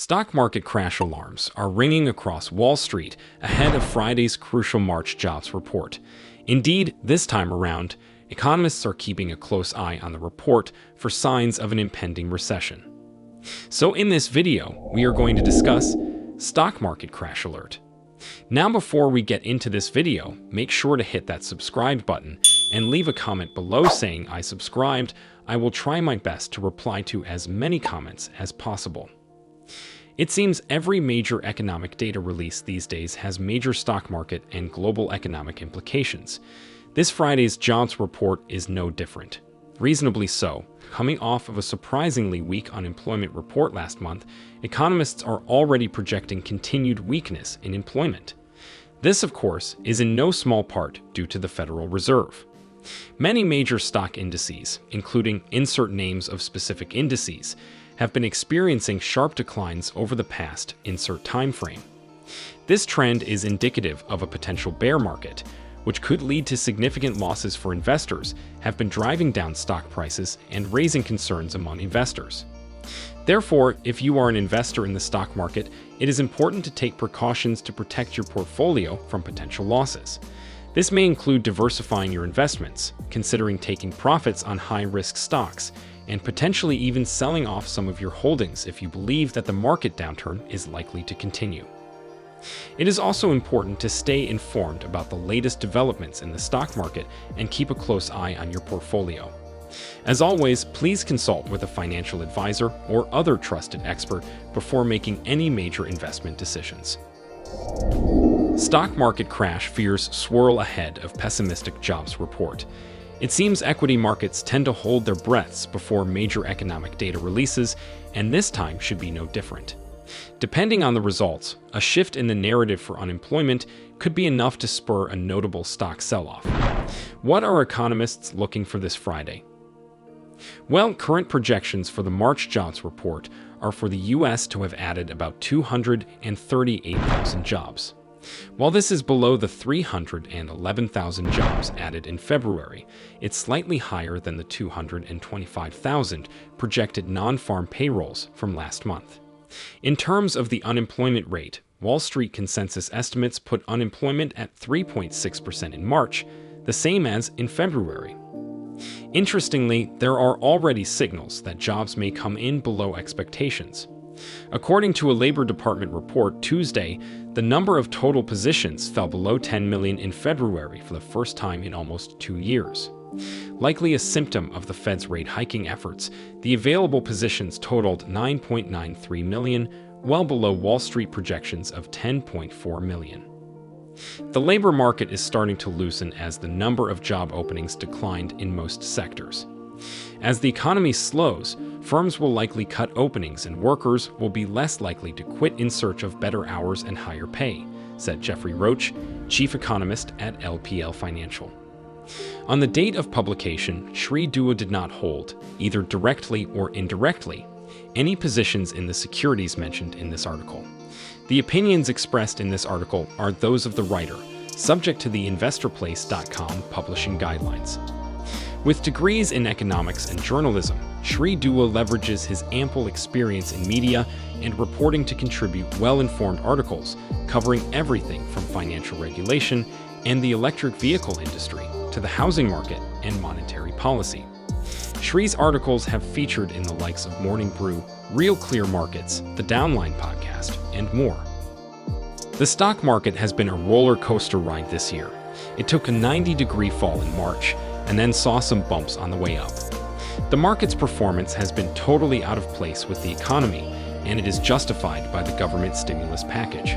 Stock market crash alarms are ringing across Wall Street ahead of Friday's crucial March jobs report. Indeed, this time around, economists are keeping a close eye on the report for signs of an impending recession. So in this video, we are going to discuss stock market crash alert. Now before we get into this video, make sure to hit that subscribe button and leave a comment below saying I subscribed. I will try my best to reply to as many comments as possible. It seems every major economic data release these days has major stock market and global economic implications. This Friday's jobs report is no different. Reasonably so. Coming off of a surprisingly weak unemployment report last month, economists are already projecting continued weakness in employment. This, of course, is in no small part due to the Federal Reserve. Many major stock indices, including insert names of specific indices, have been experiencing sharp declines over the past insert time frame. This trend is indicative of a potential bear market, which could lead to significant losses for investors, have been driving down stock prices and raising concerns among investors. Therefore, if you are an investor in the stock market, it is important to take precautions to protect your portfolio from potential losses. This may include diversifying your investments, considering taking profits on high-risk stocks, and potentially even selling off some of your holdings if you believe that the market downturn is likely to continue. It is also important to stay informed about the latest developments in the stock market and keep a close eye on your portfolio. As always, please consult with a financial advisor or other trusted expert before making any major investment decisions. Stock market crash fears swirl ahead of pessimistic jobs report. It seems equity markets tend to hold their breaths before major economic data releases, and this time should be no different. Depending on the results, a shift in the narrative for unemployment could be enough to spur a notable stock sell-off. What are economists looking for this Friday? Well, current projections for the March jobs report are for the U.S. to have added about 238,000 jobs. While this is below the 311,000 jobs added in February, it's slightly higher than the 225,000 projected non-farm payrolls from last month. In terms of the unemployment rate, Wall Street consensus estimates put unemployment at 3.6% in March, the same as in February. Interestingly, there are already signals that jobs may come in below expectations. According to a Labor Department report Tuesday, the number of total positions fell below 10 million in February for the first time in almost 2 years. Likely a symptom of the Fed's rate hiking efforts, the available positions totaled 9.93 million, well below Wall Street projections of 10.4 million. The labor market is starting to loosen as the number of job openings declined in most sectors. As the economy slows, firms will likely cut openings and workers will be less likely to quit in search of better hours and higher pay, said Jeffrey Roach, chief economist at LPL Financial. On the date of publication, Sri Dua did not hold, either directly or indirectly, any positions in the securities mentioned in this article. The opinions expressed in this article are those of the writer, subject to the investorplace.com publishing guidelines. With degrees in economics and journalism, Sri Dua leverages his ample experience in media and reporting to contribute well-informed articles covering everything from financial regulation and the electric vehicle industry to the housing market and monetary policy. Sri's articles have featured in the likes of Morning Brew, Real Clear Markets, the Downline podcast, and more. The stock market has been a roller coaster ride this year. It took a 90-degree fall in March and then saw some bumps on the way up. The market's performance has been totally out of place with the economy, and it is justified by the government stimulus package.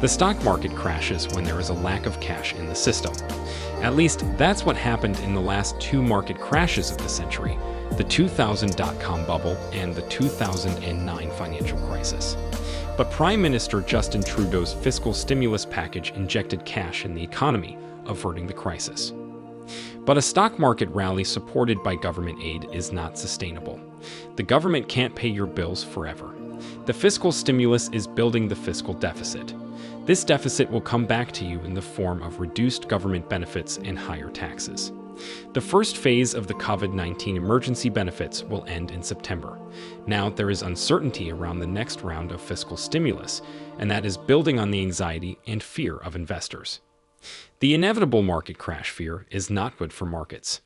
The stock market crashes when there is a lack of cash in the system. At least that's what happened in the last two market crashes of the century, the 2000 dot-com bubble and the 2009 financial crisis. But Prime Minister Justin Trudeau's fiscal stimulus package injected cash in the economy, averting the crisis. But a stock market rally supported by government aid is not sustainable. The government can't pay your bills forever. The fiscal stimulus is building the fiscal deficit. This deficit will come back to you in the form of reduced government benefits and higher taxes. The first phase of the COVID-19 emergency benefits will end in September. Now, there is uncertainty around the next round of fiscal stimulus, and that is building on the anxiety and fear of investors. The inevitable market crash fear is not good for markets.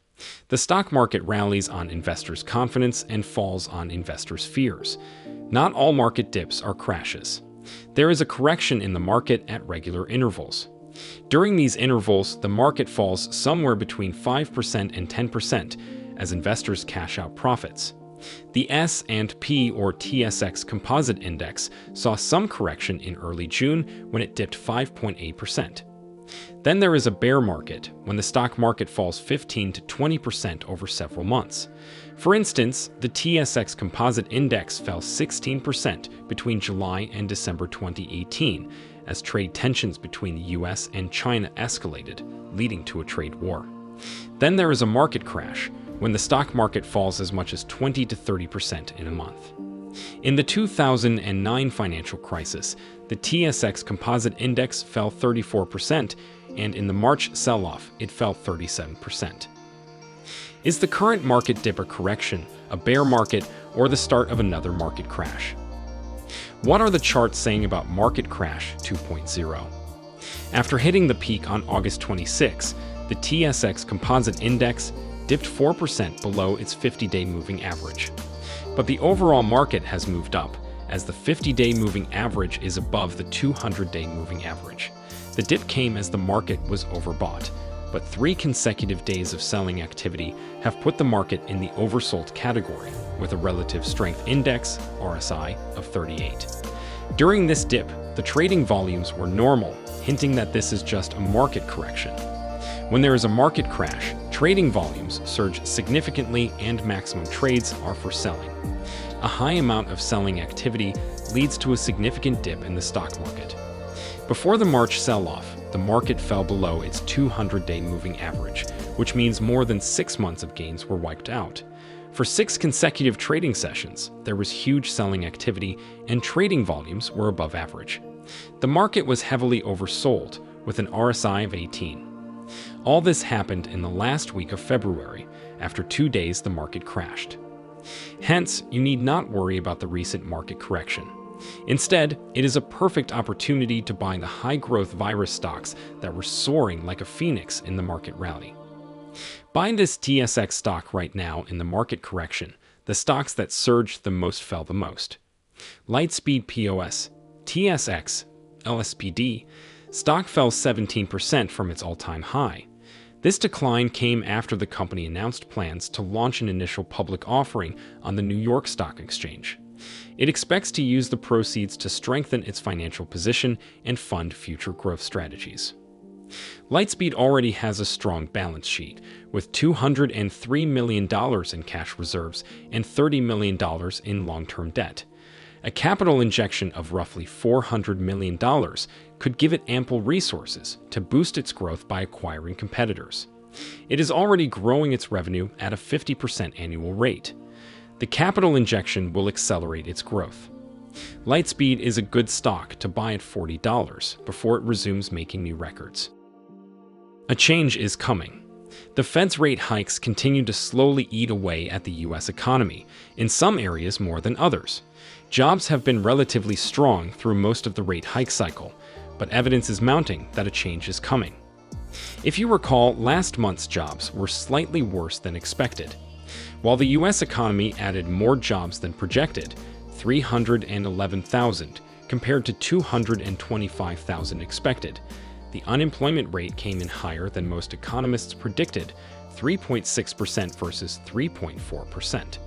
The stock market rallies on investors' confidence and falls on investors' fears. Not all market dips are crashes. There is a correction in the market at regular intervals. During these intervals, the market falls somewhere between 5% and 10% as investors cash out profits. The S&P or TSX Composite Index saw some correction in early June when it dipped 5.8%. Then there is a bear market, when the stock market falls 15 to 20% over several months. For instance, the TSX Composite Index fell 16% between July and December 2018, as trade tensions between the US and China escalated, leading to a trade war. Then there is a market crash, when the stock market falls as much as 20 to 30% in a month. In the 2009 financial crisis, the TSX Composite Index fell 34%, and in the March sell-off, it fell 37%. Is the current market dip a correction, a bear market, or the start of another market crash? What are the charts saying about Market Crash 2.0? After hitting the peak on August 26, the TSX Composite Index dipped 4% below its 50-day moving average. But the overall market has moved up, as the 50-day moving average is above the 200-day moving average. The dip came as the market was overbought, but 3 consecutive days of selling activity have put the market in the oversold category, with a relative strength index, RSI, of 38. During this dip, the trading volumes were normal, hinting that this is just a market correction. When there is a market crash, trading volumes surge significantly and maximum trades are for selling. A high amount of selling activity leads to a significant dip in the stock market. Before the March sell-off, the market fell below its 200-day moving average, which means more than 6 months of gains were wiped out. For 6 consecutive trading sessions, there was huge selling activity and trading volumes were above average. The market was heavily oversold, with an RSI of 18. All this happened in the last week of February. After 2 days, the market crashed. Hence, you need not worry about the recent market correction. Instead, it is a perfect opportunity to buy the high-growth virus stocks that were soaring like a phoenix in the market rally. Buy this TSX stock right now in the market correction. The stocks that surged the most fell the most. Lightspeed POS, TSX, LSPD, stock fell 17% from its all-time high. This decline came after the company announced plans to launch an initial public offering on the New York Stock Exchange. It expects to use the proceeds to strengthen its financial position and fund future growth strategies. Lightspeed already has a strong balance sheet, with $203 million in cash reserves and $30 million in long-term debt. A capital injection of roughly $400 million could give it ample resources to boost its growth by acquiring competitors. It is already growing its revenue at a 50% annual rate. The capital injection will accelerate its growth. Lightspeed is a good stock to buy at $40 before it resumes making new records. A change is coming. The Fed's rate hikes continue to slowly eat away at the U.S. economy, in some areas more than others. Jobs have been relatively strong through most of the rate hike cycle, but evidence is mounting that a change is coming. If you recall, last month's jobs were slightly worse than expected. While the U.S. economy added more jobs than projected, 311,000 compared to 225,000 expected, the unemployment rate came in higher than most economists predicted, 3.6% versus 3.4%.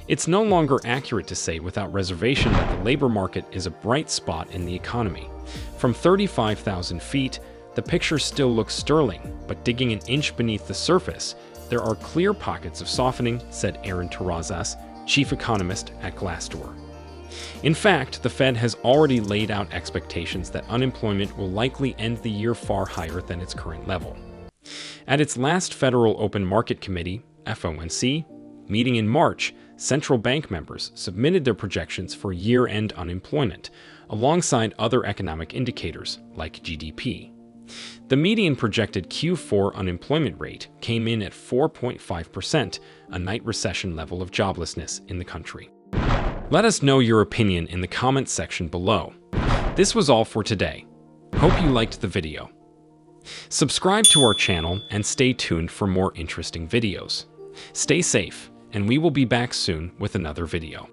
It's no longer accurate to say without reservation that the labor market is a bright spot in the economy. From 35,000 feet, the picture still looks sterling, but digging an inch beneath the surface, there are clear pockets of softening, said Aaron Terrazas, chief economist at Glassdoor. In fact, the Fed has already laid out expectations that unemployment will likely end the year far higher than its current level. At its last Federal Open Market Committee, FOMC, meeting in March, central bank members submitted their projections for year-end unemployment, alongside other economic indicators like GDP. The median projected Q4 unemployment rate came in at 4.5%, a night recession level of joblessness in the country. Let us know your opinion in the comments section below. This was all for today. Hope you liked the video. Subscribe to our channel and stay tuned for more interesting videos. Stay safe, and we will be back soon with another video.